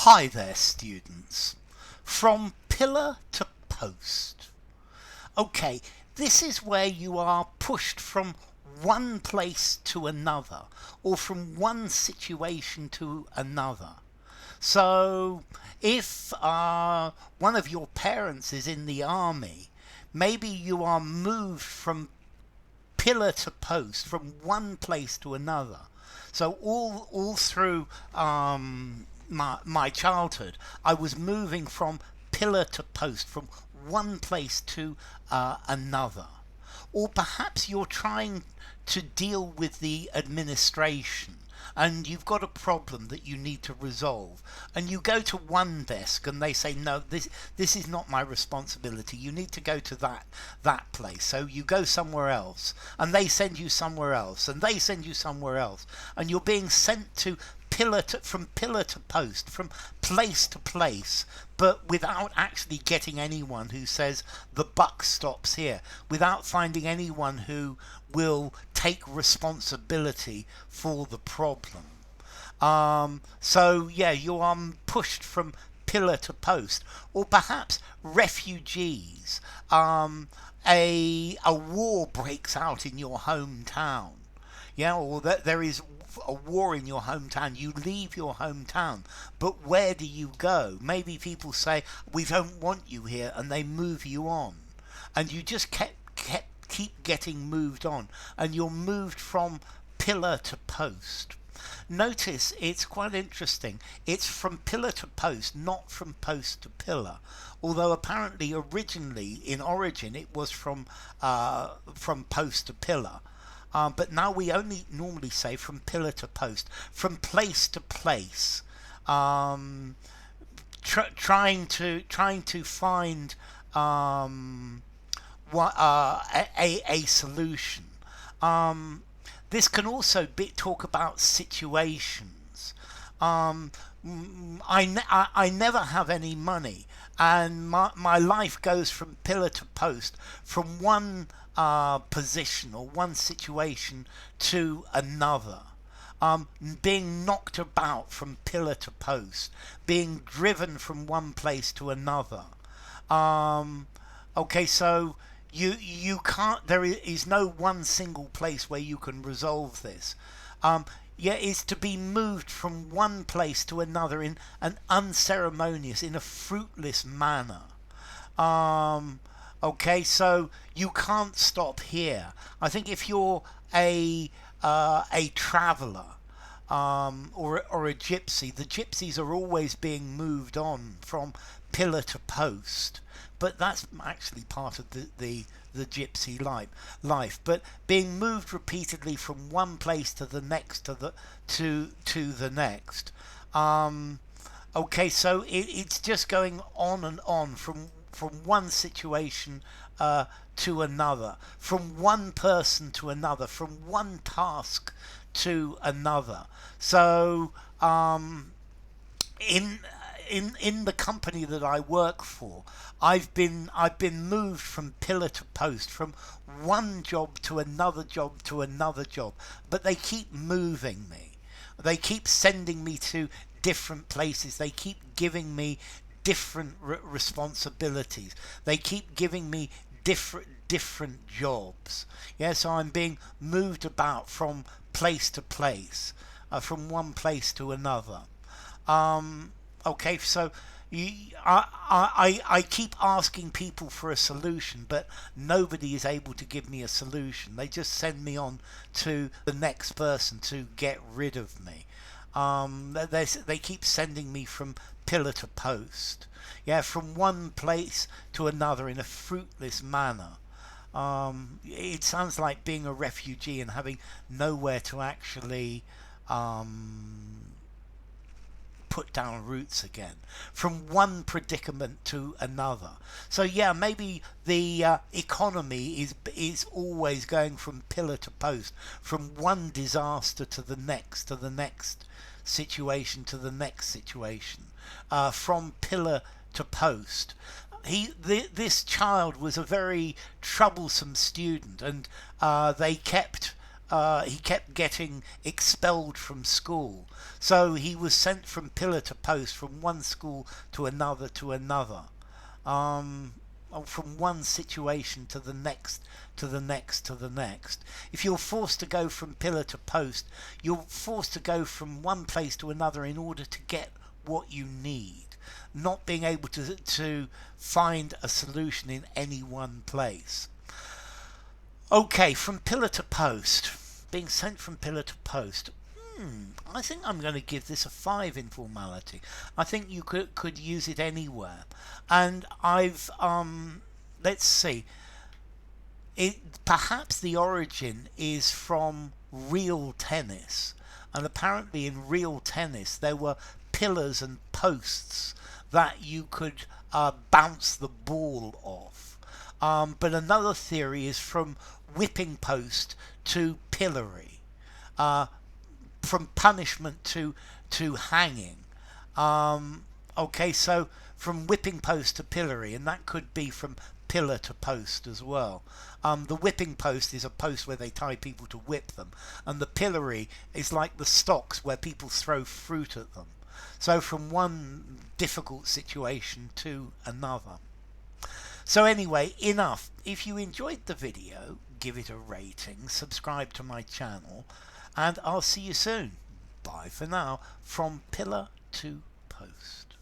Hi there, students. From pillar to post. Okay, this is where you are pushed from one place to another, or from one situation to another. So, if one of your parents is in the army, maybe you are moved from pillar to post, from one place to another. So all through my childhood, I was moving from pillar to post, from one place to another. Or perhaps you're trying to deal with the administration and you've got a problem that you need to resolve, and you go to one desk and they say, no, this is not my responsibility, you need to go to that place. So you go somewhere else and they send you somewhere else and they send you somewhere else, and you're being sent to from pillar to post, from place to place, but without actually getting anyone who says the buck stops here, without finding anyone who will take responsibility for the problem. So yeah, you are pushed from pillar to post. Or perhaps refugees. A war breaks out in your hometown. Yeah, or that there is a war in your hometown. You leave your hometown, but where do you go? Maybe people say, we don't want you here, and they move you on, and you just keep getting moved on, and you're moved from pillar to post. Notice it's quite interesting. It's from pillar to post, not from post to pillar. Although apparently originally, in origin, it was from post to pillar. But now we only normally say from pillar to post, from place to place, trying to find a solution. This can also talk about situations. I never have any money, and my life goes from pillar to post, from one position or one situation to another. Being knocked about from pillar to post, being driven from one place to another. Okay, so you can't. There is no one single place where you can resolve this. Yeah, it's to be moved from one place to another in an unceremonious, in a fruitless manner. Okay, so you can't stop here. I think if you're a traveller, or a gypsy, the gypsies are always being moved on from pillar to post. But that's actually part of the gypsy life. But being moved repeatedly from one place to the next, to the next. Okay, so it's just going on and on from one situation to another, from one person to another, from one task to another. So in the company that I work for, I've been moved from pillar to post, from one job to another job to another job, but they keep moving me. They keep sending me to different places. They keep giving me different responsibilities. They keep giving me different jobs. Yeah, so I'm being moved about from place to place, from one place to another. Okay, so I keep asking people for a solution, but nobody is able to give me a solution. They just send me on to the next person to get rid of me. They keep sending me from pillar to post. Yeah, from one place to another in a fruitless manner. It sounds like being a refugee and having nowhere to actually put down roots again, from one predicament to another. So yeah, maybe the economy is always going from pillar to post, from one disaster to the next situation to the next situation, from pillar to post. This child was a very troublesome student, and they kept he kept getting expelled from school. So he was sent from pillar to post, from one school to another to another. From one situation to the next, to the next, to the next. If you're forced to go from pillar to post, you're forced to go from one place to another in order to get what you need, not being able to find a solution in any one place. Okay, from pillar to post, being sent from pillar to post. I think I'm going to give this a 5 in formality. I think you could use it anywhere. And I've, let's see, perhaps the origin is from real tennis. And apparently in real tennis there were pillars and posts that you could bounce the ball off. But another theory is from whipping post to pillory. From punishment to hanging. Okay, so from whipping post to pillory, and that could be from pillar to post as well. The whipping post is a post where they tie people to whip them, and the pillory is like the stocks where people throw fruit at them. So from one difficult situation to another. So anyway, enough. If you enjoyed the video, give it a rating, subscribe to my channel, and I'll see you soon. Bye for now, from pillar to post.